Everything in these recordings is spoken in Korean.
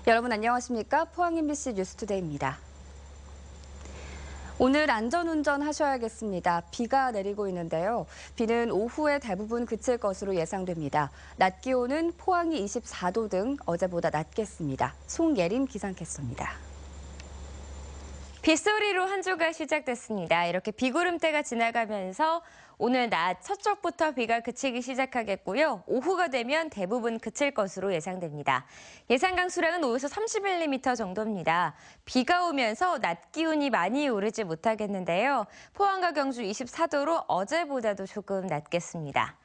여러분 안녕하십니까? 포항 MBC 뉴스투데이입니다. 오늘 안전운전 하셔야겠습니다. 비가 내리고 있는데요. 비는 오후에 대부분 그칠 것으로 예상됩니다. 낮 기온은 포항이 24도 등 어제보다 낮겠습니다. 송예림 기상캐스터입니다. 빗소리로 한 주가 시작됐습니다. 이렇게 비구름대가 지나가면서 오늘 낮 서쪽부터 비가 그치기 시작하겠고요. 오후가 되면 대부분 그칠 것으로 예상됩니다. 예상 강수량은 5에서 30mm 정도입니다. 비가 오면서 낮 기온이 많이 오르지 못하겠는데요. 포항과 경주 24도로 어제보다도 조금 낮겠습니다.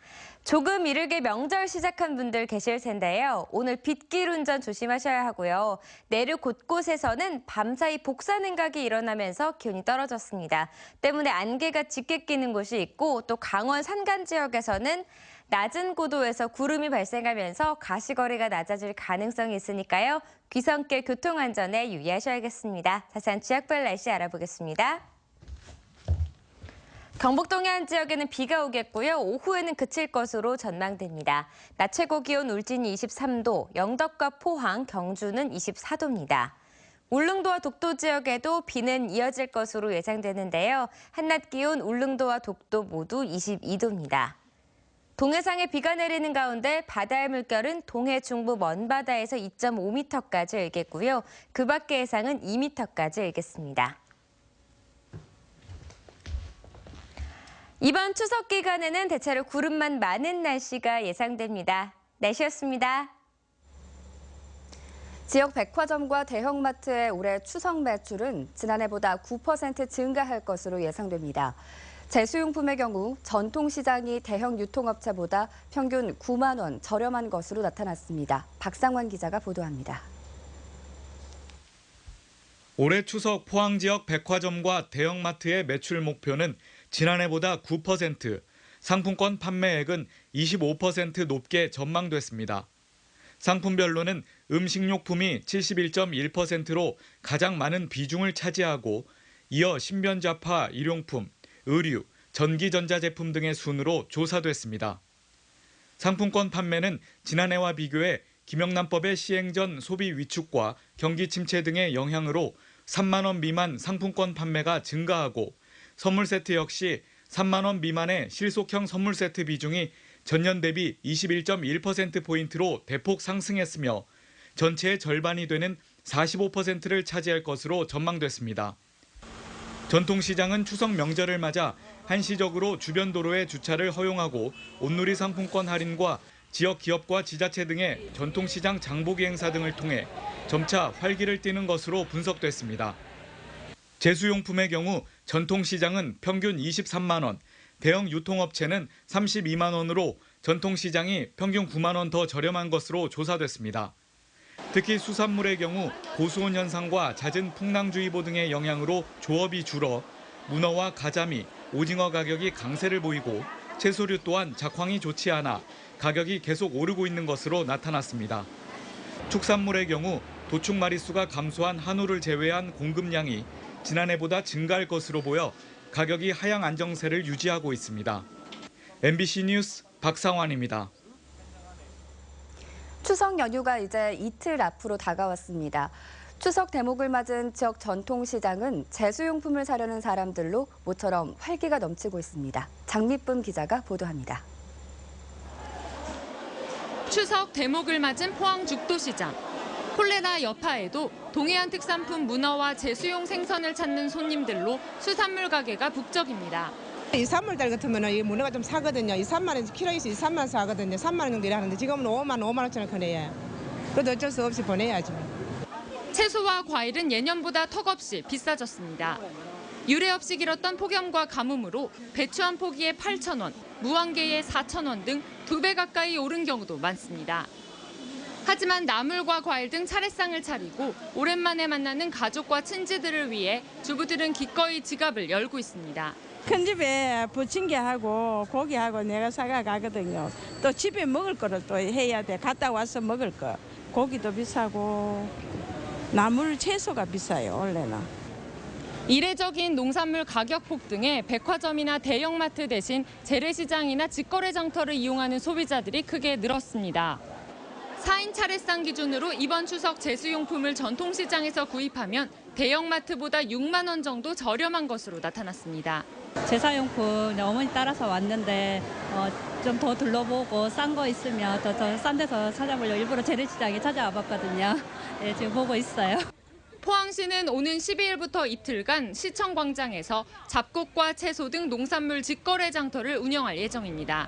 조금 이르게 명절 시작한 분들 계실 텐데요. 오늘 빗길 운전 조심하셔야 하고요. 내륙 곳곳에서는 밤사이 복사 능각이 일어나면서 기온이 떨어졌습니다. 때문에 안개가 짙게 끼는 곳이 있고 또 강원 산간 지역에서는 낮은 고도에서 구름이 발생하면서 가시거리가 낮아질 가능성이 있으니까요. 귀성길 교통안전에 유의하셔야겠습니다. 자세한 지역별 날씨 알아보겠습니다. 경북 동해안 지역에는 비가 오겠고요. 오후에는 그칠 것으로 전망됩니다. 낮 최고 기온 울진이 23도, 영덕과 포항, 경주는 24도입니다. 울릉도와 독도 지역에도 비는 이어질 것으로 예상되는데요. 한낮 기온 울릉도와 독도 모두 22도입니다. 동해상에 비가 내리는 가운데 바다의 물결은 동해 중부 먼바다에서 2.5m까지 일겠고요. 그 밖의 해상은 2m까지 일겠습니다. 이번 추석 기간에는 대체로 구름만 많은 날씨가 예상됩니다. 날씨였습니다. 지역 백화점과 대형마트의 올해 추석 매출은 지난해보다 9% 증가할 것으로 예상됩니다. 제수용품의 경우 전통시장이 대형 유통업체보다 평균 9만 원 저렴한 것으로 나타났습니다. 박상환 기자가 보도합니다. 올해 추석 포항 지역 백화점과 대형마트의 매출 목표는 지난해보다 9%, 상품권 판매액은 25% 높게 전망됐습니다. 상품별로는 음식료품이 71.1%로 가장 많은 비중을 차지하고 이어 신변잡화, 일용품, 의류, 전기전자제품 등의 순으로 조사됐습니다. 상품권 판매는 지난해와 비교해 김영란법의 시행 전 소비 위축과 경기 침체 등의 영향으로 3만 원 미만 상품권 판매가 증가하고 선물 세트 역시 3만 원 미만의 실속형 선물 세트 비중이 전년 대비 21.1%포인트로 대폭 상승했으며 전체의 절반이 되는 45%를 차지할 것으로 전망됐습니다. 전통시장은 추석 명절을 맞아 한시적으로 주변 도로에 주차를 허용하고 온누리 상품권 할인과 지역 기업과 지자체 등의 전통시장 장보기 행사 등을 통해 점차 활기를 띠는 것으로 분석됐습니다. 제수용품의 경우 전통시장은 평균 23만 원, 대형 유통업체는 32만 원으로 전통시장이 평균 9만 원 더 저렴한 것으로 조사됐습니다. 특히 수산물의 경우 고수온 현상과 잦은 풍랑주의보 등의 영향으로 조업이 줄어 문어와 가자미, 오징어 가격이 강세를 보이고 채소류 또한 작황이 좋지 않아 가격이 계속 오르고 있는 것으로 나타났습니다. 축산물의 경우 도축 마리수가 감소한 한우를 제외한 공급량이 지난해보다 증가할 것으로 보여 가격이 하향 안정세를 유지하고 있습니다. MBC 뉴스 박상환입니다. 추석 연휴가 이제 이틀 앞으로 다가왔습니다. 추석 대목을 맞은 지역 전통시장은 제수용품을 사려는 사람들로 모처럼 활기가 넘치고 있습니다. 장미쁨 기자가 보도합니다. 추석 대목을 맞은 포항 죽도시장. 콜레라 여파에도 동해안 특산품 문어와 제수용 생선을 찾는 손님들로 수산물 가게가 북적입니다. 2, 3월달 같으면 이 문어가 좀 사거든요. 2, 3만 원, 키로에서 2, 3만 원 사거든요. 3만 원 정도 일하는데 지금은 5만 5만 원짜리 거네요. 그래도 어쩔 수 없이 보내야죠. 채소와 과일은 예년보다 턱없이 비싸졌습니다. 유례 없이 길었던 폭염과 가뭄으로 배추 한 포기에 8,000원, 무 한 개에 4,000원 등 2배 가까이 오른 경우도 많습니다. 하지만 나물과 과일 등 차례상을 차리고 오랜만에 만나는 가족과 친지들을 위해 주부들은 기꺼이 지갑을 열고 있습니다. 큰 집에 부침개하고 고기하고 내가 사가 가거든요. 또 집에 먹을 거를 또 해야 돼. 갔다 와서 먹을 거. 고기도 비싸고 나물 채소가 비싸요, 원래는. 이례적인 농산물 가격 폭등에 백화점이나 대형마트 대신 재래시장이나 직거래 장터를 이용하는 소비자들이 크게 늘었습니다. 4인 차례상 기준으로 이번 추석 제수용품을 전통시장에서 구입하면 대형마트보다 6만 원 정도 저렴한 것으로 나타났습니다. 제사용품 어머니 따라서 왔는데 좀 더 둘러보고 싼 거 있으면 더 싼 데서 찾아보려고 일부러 재래시장에 찾아와 봤거든요. 네, 지금 보고 있어요. 포항시는 오는 12일부터 이틀간 시청 광장에서 잡곡과 채소 등 농산물 직거래 장터를 운영할 예정입니다.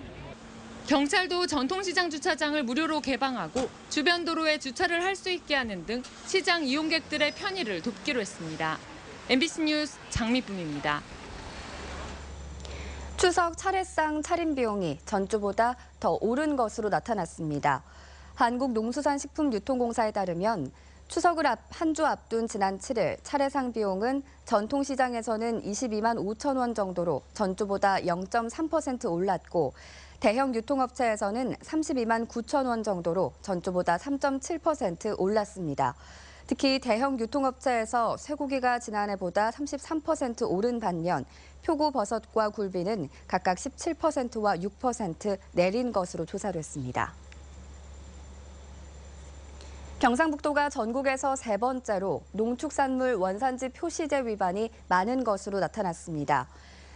경찰도 전통시장 주차장을 무료로 개방하고 주변 도로에 주차를 할 수 있게 하는 등 시장 이용객들의 편의를 돕기로 했습니다. MBC 뉴스 장미쁨입니다. 추석 차례상 차림 비용이 전주보다 더 오른 것으로 나타났습니다. 한국농수산식품유통공사에 따르면 추석을 한 주 앞둔 지난 7일 차례상 비용은 전통시장에서는 22만 5천 원 정도로 전주보다 0.3% 올랐고 대형 유통업체에서는 32만 9천 원 정도로 전주보다 3.7% 올랐습니다. 특히 대형 유통업체에서 쇠고기가 지난해보다 33% 오른 반면 표고버섯과 굴비는 각각 17%와 6% 내린 것으로 조사됐습니다. 경상북도가 전국에서 세 번째로 농축산물 원산지 표시제 위반이 많은 것으로 나타났습니다.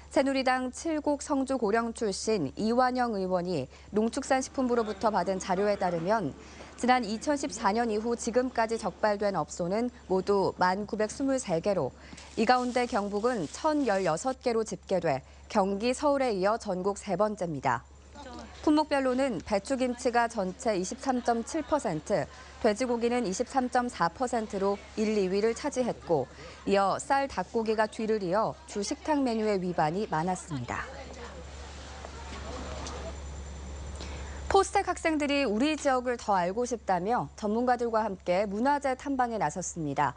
새누리당 칠곡 성주 고령 출신 이완영 의원이 농축산식품부로부터 받은 자료에 따르면 지난 2014년 이후 지금까지 적발된 업소는 모두 1,923개로 이 가운데 경북은 1,016개로 집계돼 경기, 서울에 이어 전국 세 번째입니다. 품목별로는 배추김치가 전체 23.7%, 돼지고기는 23.4%로 1, 2위를 차지했고 이어 쌀, 닭고기가 뒤를 이어 주 식탁 메뉴의 위반이 많았습니다. 포스텍 학생들이 우리 지역을 더 알고 싶다며 전문가들과 함께 문화재 탐방에 나섰습니다.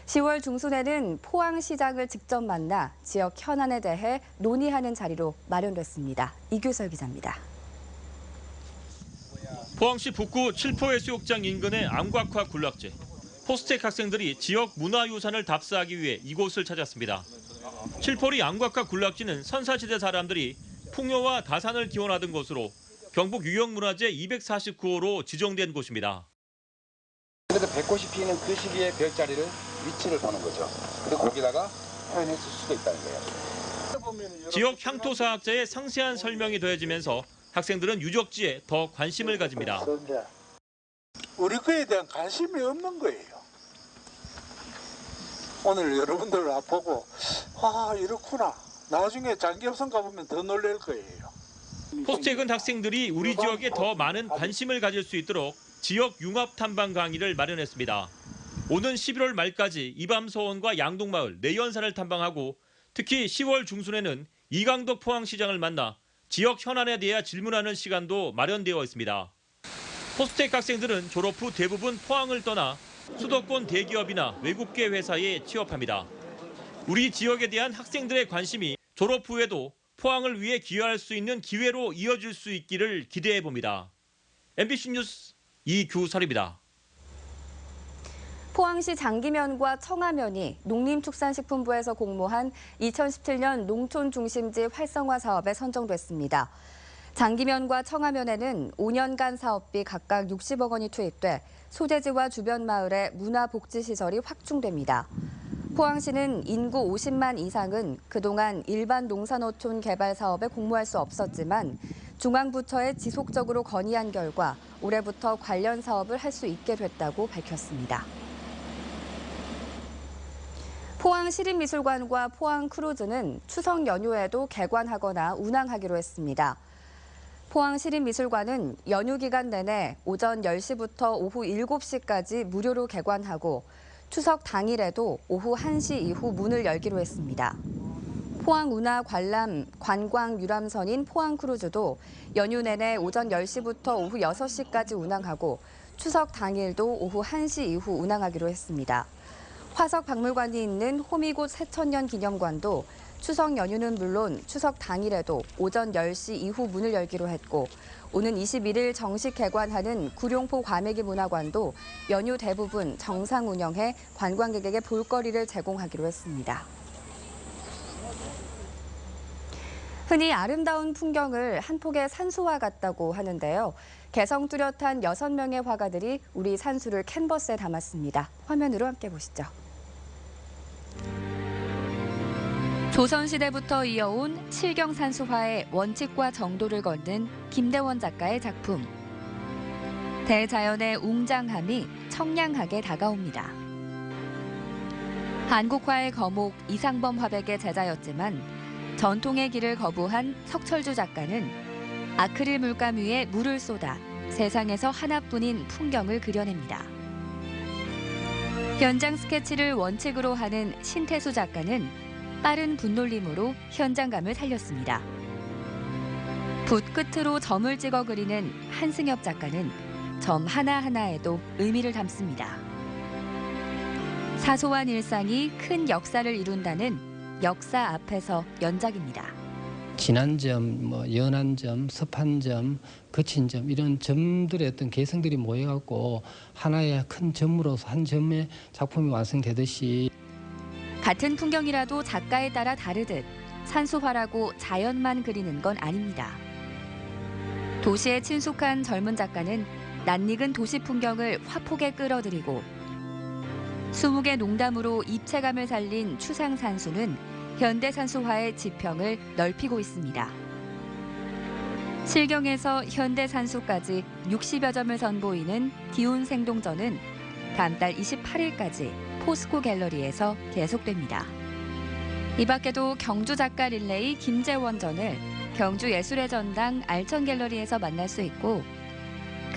10월 중순에는 포항시장을 직접 만나 지역 현안에 대해 논의하는 자리로 마련됐습니다. 이규설 기자입니다. 포항시 북구 칠포해수욕장 인근의 암곽화 군락지. 포스텍 학생들이 지역 문화유산을 답사하기 위해 이곳을 찾았습니다. 칠포리 암곽화 군락지는 선사시대 사람들이 풍요와 다산을 기원하던 곳으로 경북 유형문화재 249호로 지정된 곳입니다. 그래서 백꽃이 피는 그 시기에 별자리를 위치를 보는 거죠. 그리고 거기다가 표현했을 수도 있다는 거예요. 지역 향토사학자의 상세한 설명이 더해지면서 학생들은 유적지에 더 관심을 가집니다. 우리 거에 대한 관심이 없는 거예요. 오늘 여러분들 보고 이렇구나. 나중에 장기협성 가보면 더 놀랄 거예요. 포스텍은 학생들이 우리 지역에 더 많은 관심을 가질 수 있도록 지역 융합 탐방 강의를 마련했습니다. 오는 11월 말까지 이밤서원과 양동마을, 내연산을 탐방하고 특히 10월 중순에는 이강덕 포항시장을 만나 지역 현안에 대해 질문하는 시간도 마련되어 있습니다. 포스텍 학생들은 졸업 후 대부분 포항을 떠나 수도권 대기업이나 외국계 회사에 취업합니다. 우리 지역에 대한 학생들의 관심이 졸업 후에도 포항을 위해 기여할 수 있는 기회로 이어질 수 있기를 기대해 봅니다. MBC 뉴스 이규설입니다. 포항시 장기면과 청하면이 농림축산식품부에서 공모한 2017년 농촌중심지 활성화 사업에 선정됐습니다. 장기면과 청하면에는 5년간 사업비 각각 60억 원이 투입돼 소재지와 주변 마을의 문화복지시설이 확충됩니다. 포항시는 인구 50만 이상은 그동안 일반 농산어촌 개발 사업에 공모할 수 없었지만 중앙부처에 지속적으로 건의한 결과 올해부터 관련 사업을 할 수 있게 됐다고 밝혔습니다. 포항시립미술관과 포항크루즈는 추석 연휴에도 개관하거나 운항하기로 했습니다. 포항시립미술관은 연휴 기간 내내 오전 10시부터 오후 7시까지 무료로 개관하고 추석 당일에도 오후 1시 이후 문을 열기로 했습니다. 포항운하 관광 유람선인 포항크루즈도 연휴 내내 오전 10시부터 오후 6시까지 운항하고 추석 당일도 오후 1시 이후 운항하기로 했습니다. 화석박물관이 있는 호미곶 새천년 기념관도 추석 연휴는 물론 추석 당일에도 오전 10시 이후 문을 열기로 했고 오는 21일 정식 개관하는 구룡포 과메기 문화관도 연휴 대부분 정상 운영해 관광객에게 볼거리를 제공하기로 했습니다. 흔히 아름다운 풍경을 한 폭의 산수와 같다고 하는데요. 개성 뚜렷한 6명의 화가들이 우리 산수를 캔버스에 담았습니다. 화면으로 함께 보시죠. 조선시대부터 이어온 실경산수화의 원칙과 정도를 걷는 김대원 작가의 작품. 대자연의 웅장함이 청량하게 다가옵니다. 한국화의 거목 이상범 화백의 제자였지만 전통의 길을 거부한 석철주 작가는 아크릴 물감 위에 물을 쏟아 세상에서 하나뿐인 풍경을 그려냅니다. 현장 스케치를 원칙으로 하는 신태수 작가는 빠른 붓놀림으로 현장감을 살렸습니다. 붓 끝으로 점을 찍어 그리는 한승엽 작가는 점 하나하나에도 의미를 담습니다. 사소한 일상이 큰 역사를 이룬다는 역사 앞에서 연작입니다. 진한 점, 연한 점, 습한 점, 거친 점 이런 점들의 어떤 개성들이 모여갖고 하나의 큰 점으로서 한 점의 작품이 완성되듯이 같은 풍경이라도 작가에 따라 다르듯 산수화라고 자연만 그리는 건 아닙니다. 도시에 친숙한 젊은 작가는 낯익은 도시 풍경을 화폭에 끌어들이고 20개 농담으로 입체감을 살린 추상산수는 현대산수화의 지평을 넓히고 있습니다. 실경에서 현대산수까지 60여 점을 선보이는 기운생동전은 다음 달 28일까지 포스코 갤러리에서 계속됩니다. 이 밖에도 경주 작가 릴레이 김재원전을 경주 예술의 전당 알천 갤러리에서 만날 수 있고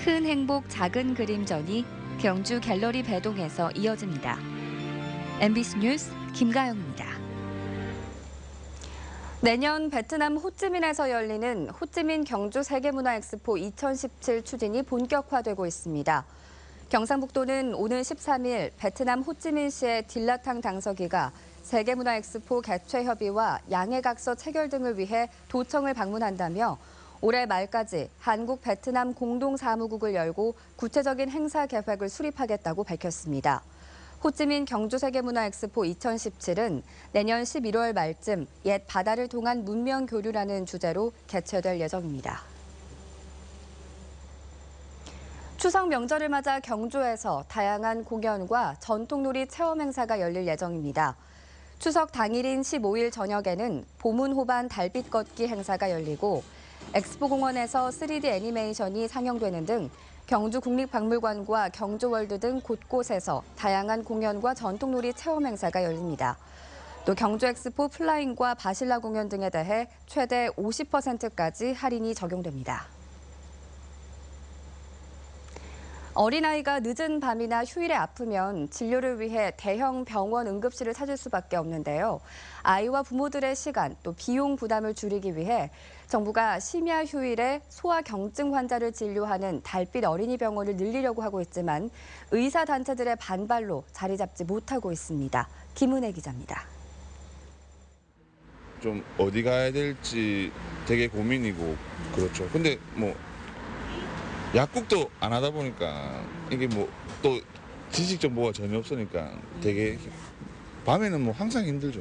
큰 행복 작은 그림전이 경주 갤러리 배동에서 이어집니다. MBC 뉴스 김가영입니다. 내년 베트남 호찌민에서 열리는 호찌민 경주 세계문화엑스포 2017 추진이 본격화되고 있습니다. 경상북도는 오는 13일 베트남 호찌민시의 딜라탕 당서기가 세계문화엑스포 개최 협의와 양해각서 체결 등을 위해 도청을 방문한다며 올해 말까지 한국 베트남 공동사무국을 열고 구체적인 행사 계획을 수립하겠다고 밝혔습니다. 호찌민 경주세계문화엑스포 2017은 내년 11월 말쯤 옛 바다를 통한 문명 교류라는 주제로 개최될 예정입니다. 추석 명절을 맞아 경주에서 다양한 공연과 전통놀이 체험 행사가 열릴 예정입니다. 추석 당일인 15일 저녁에는 보문호반 달빛 걷기 행사가 열리고 엑스포공원에서 3D 애니메이션이 상영되는 등 경주 국립박물관과 경주월드 등 곳곳에서 다양한 공연과 전통놀이 체험 행사가 열립니다. 또 경주엑스포 플라잉과 바실라 공연 등에 대해 최대 50%까지 할인이 적용됩니다. 어린아이가 늦은 밤이나 휴일에 아프면 진료를 위해 대형 병원 응급실을 찾을 수밖에 없는데요. 아이와 부모들의 시간 또 비용 부담을 줄이기 위해 정부가 심야 휴일에 소아경증 환자를 진료하는 달빛 어린이병원을 늘리려고 하고 있지만 의사단체들의 반발로 자리 잡지 못하고 있습니다. 김은혜 기자입니다. 좀 어디 가야 될지 되게 고민이고 그렇죠. 근데 약국도 안 하다 보니까 이게 또 지식 정보가 전혀 없으니까 되게 밤에는 항상 힘들죠.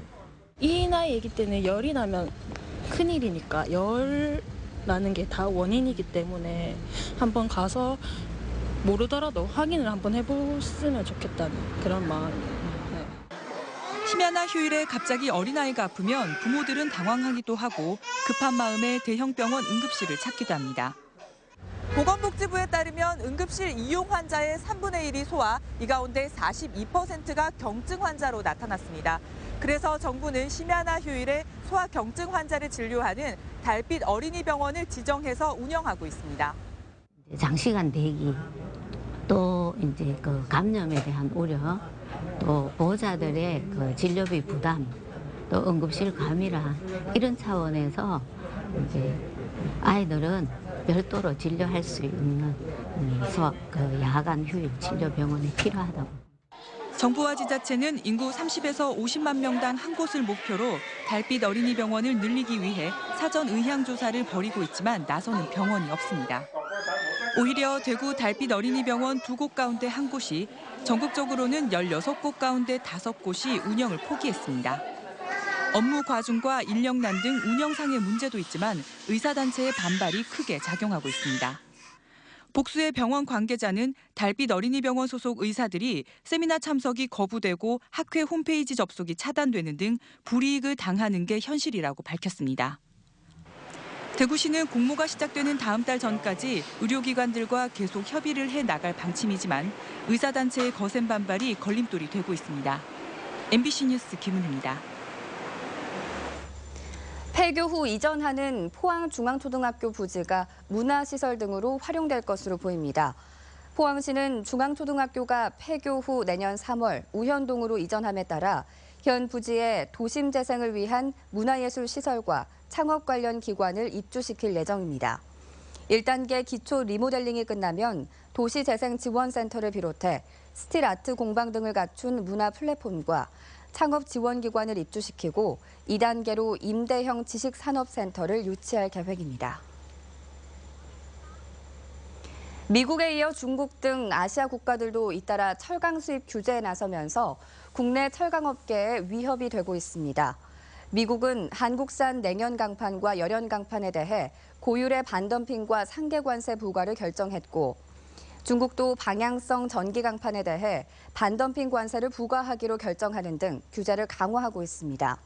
이 나이이기 때문에 열이 나면 큰일이니까 열 나는 게 다 원인이기 때문에 한번 가서 모르더라도 확인을 한번 해봤으면 좋겠다는 그런 마음이에요. 심야나 휴일에 갑자기 어린아이가 아프면 부모들은 당황하기도 하고 급한 마음에 대형 병원 응급실을 찾기도 합니다. 보건복지부에 따르면 응급실 이용 환자의 3분의 1이 소아, 이 가운데 42%가 경증 환자로 나타났습니다. 그래서 정부는 심야나 휴일에 소아 경증 환자를 진료하는 달빛 어린이병원을 지정해서 운영하고 있습니다. 장시간 대기, 또 이제 그 감염에 대한 우려, 또 보호자들의 그 진료비 부담, 또 응급실 과밀화 이런 차원에서 이제 아이들은 별도로 진료할 수 있는 야간 휴일 진료 병원이 필요하다고. 정부와 지자체는 인구 30에서 50만 명당 한 곳을 목표로 달빛 어린이병원을 늘리기 위해 사전 의향 조사를 벌이고 있지만 나서는 병원이 없습니다. 오히려 대구 달빛 어린이병원 2곳 가운데 한 곳이 전국적으로는 16곳 가운데 5곳이 운영을 포기했습니다. 업무 과중과 인력난 등 운영상의 문제도 있지만 의사단체의 반발이 크게 작용하고 있습니다. 복수의 병원 관계자는 달빛 어린이병원 소속 의사들이 세미나 참석이 거부되고 학회 홈페이지 접속이 차단되는 등 불이익을 당하는 게 현실이라고 밝혔습니다. 대구시는 공모가 시작되는 다음 달 전까지 의료기관들과 계속 협의를 해 나갈 방침이지만 의사단체의 거센 반발이 걸림돌이 되고 있습니다. MBC 뉴스 김은혜입니다. 폐교 후 이전하는 포항중앙초등학교 부지가 문화시설 등으로 활용될 것으로 보입니다. 포항시는 중앙초등학교가 폐교 후 내년 3월 우현동으로 이전함에 따라 현 부지에 도심 재생을 위한 문화예술 시설과 창업 관련 기관을 입주시킬 예정입니다. 1단계 기초 리모델링이 끝나면 도시재생지원센터를 비롯해 스틸아트 공방 등을 갖춘 문화 플랫폼과 창업 지원기관을 입주시키고 2단계로 임대형 지식산업센터를 유치할 계획입니다. 미국에 이어 중국 등 아시아 국가들도 잇따라 철강 수입 규제에 나서면서 국내 철강업계에 위협이 되고 있습니다. 미국은 한국산 냉연 강판과 열연 강판에 대해 고율의 반덤핑과 상계 관세 부과를 결정했고 중국도 방향성 전기 강판에 대해 반덤핑 관세를 부과하기로 결정하는 등 규제를 강화하고 있습니다.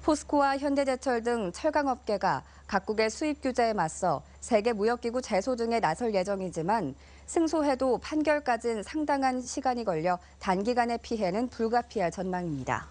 포스코와 현대제철 등 철강업계가 각국의 수입 규제에 맞서 세계무역기구 제소 등에 나설 예정이지만 승소해도 판결까지는 상당한 시간이 걸려 단기간의 피해는 불가피할 전망입니다.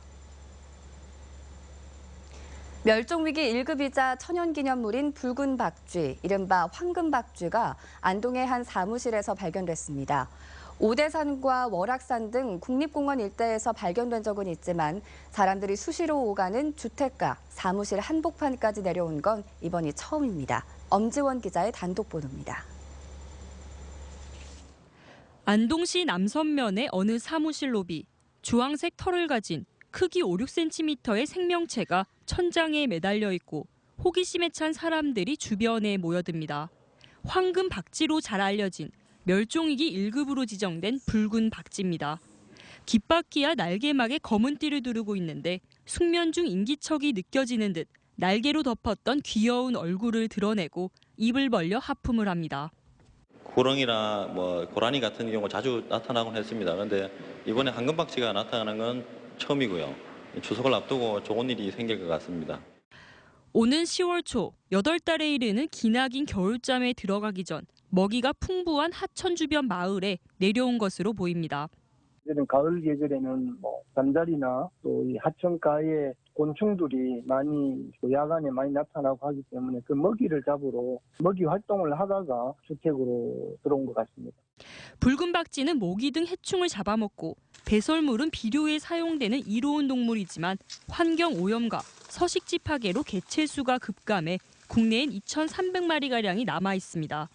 멸종위기 1급이자 천연기념물인 붉은 박쥐, 이른바 황금박쥐가 안동의 한 사무실에서 발견됐습니다. 오대산과 월악산 등 국립공원 일대에서 발견된 적은 있지만 사람들이 수시로 오가는 주택가, 사무실 한복판까지 내려온 건 이번이 처음입니다. 엄지원 기자의 단독 보도입니다. 안동시 남선면의 어느 사무실 로비, 주황색 털을 가진 크기 5, 6cm의 생명체가 천장에 매달려 있고 호기심에 찬 사람들이 주변에 모여듭니다. 황금 박쥐로 잘 알려진 멸종위기 1급으로 지정된 붉은 박쥐입니다. 깃바퀴와 날개막에 검은 띠를 두르고 있는데 숙면 중 인기척이 느껴지는 듯 날개로 덮었던 귀여운 얼굴을 드러내고 입을 벌려 하품을 합니다. 호랑이나 고라니 같은 경우 자주 나타나곤 했습니다. 그런데 이번에 황금박쥐가 나타나는 건 처음이고요. 추석을 앞두고 좋은 일이 생길 것 같습니다. 오는 10월 초 8달에 이르는 기나긴 겨울잠에 들어가기 전 먹이가 풍부한 하천 주변 마을에 내려온 것으로 보입니다. 이제는 가을 계절에는 잠자리나 또 이 하천가에 곤충들이 많이 야간에 많이 나타나고 하기 때문에 그 먹이를 잡으러 먹이 활동을 하다가 주택으로 들어온 것 같습니다. 붉은 박쥐는 모기 등 해충을 잡아먹고 배설물은 비료에 사용되는 이로운 동물이지만 환경 오염과 서식지 파괴로 개체수가 급감해 국내엔 2,300마리가량이 남아 있습니다.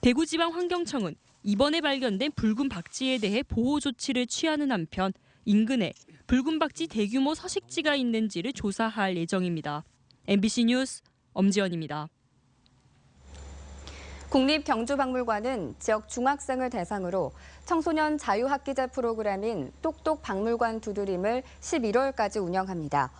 대구지방환경청은 이번에 발견된 붉은 박쥐에 대해 보호 조치를 취하는 한편 인근에 붉은 박쥐 대규모 서식지가 있는지를 조사할 예정입니다. MBC 뉴스 엄지연입니다. 국립경주박물관은 지역 중학생을 대상으로 청소년 자유학기제 프로그램인 똑똑박물관 두드림을 11월까지 운영합니다.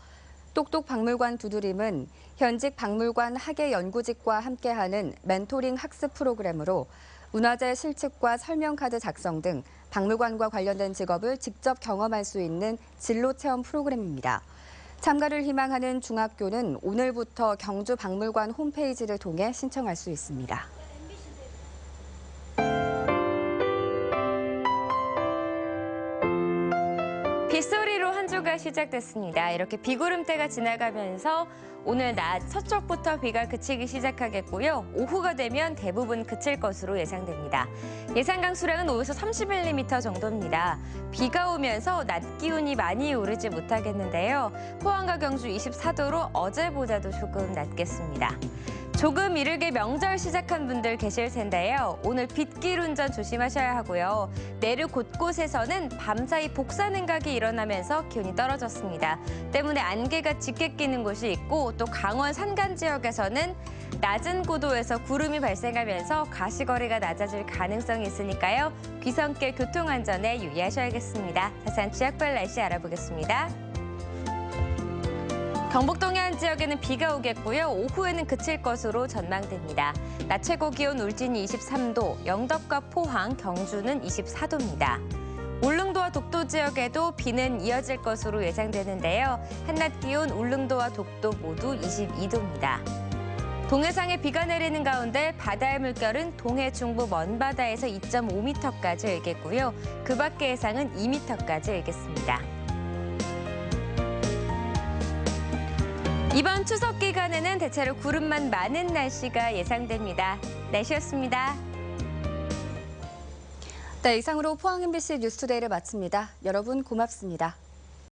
똑똑박물관 두드림은 현직 박물관 학예 연구직과 함께하는 멘토링 학습 프로그램으로 문화재 실측과 설명카드 작성 등 박물관과 관련된 직업을 직접 경험할 수 있는 진로 체험 프로그램입니다. 참가를 희망하는 중학교는 오늘부터 경주박물관 홈페이지를 통해 신청할 수 있습니다. 빗소리로 한 주가 시작됐습니다. 이렇게 비구름대가 지나가면서 오늘 낮 서쪽부터 비가 그치기 시작하겠고요. 오후가 되면 대부분 그칠 것으로 예상됩니다. 예상 강수량은 5에서 30mm 정도입니다. 비가 오면서 낮 기온이 많이 오르지 못하겠는데요. 포항과 경주 24도로 어제보다도 조금 낮겠습니다. 조금 이르게 명절 시작한 분들 계실 텐데요. 오늘 빗길 운전 조심하셔야 하고요. 내륙 곳곳에서는 밤사이 복사 냉각이 일어나면서 기온이 떨어졌습니다. 때문에 안개가 짙게 끼는 곳이 있고 또 강원 산간 지역에서는 낮은 고도에서 구름이 발생하면서 가시거리가 낮아질 가능성이 있으니까요. 귀성길 교통안전에 유의하셔야겠습니다. 자세한 지역별 날씨 알아보겠습니다. 경북 동해안 지역에는 비가 오겠고요. 오후에는 그칠 것으로 전망됩니다. 낮 최고 기온 울진이 23도, 영덕과 포항, 경주는 24도입니다. 울릉도와 독도 지역에도 비는 이어질 것으로 예상되는데요. 한낮 기온 울릉도와 독도 모두 22도입니다. 동해상에 비가 내리는 가운데 바다의 물결은 동해 중부 먼바다에서 2.5m까지 일겠고요. 그 밖의 해상은 2m까지 일겠습니다. 이번 추석 기간에는 대체로 구름만 많은 날씨가 예상됩니다. 날씨였습니다. 네, 이상으로 포항 MBC 뉴스투데이를 마칩니다. 여러분 고맙습니다.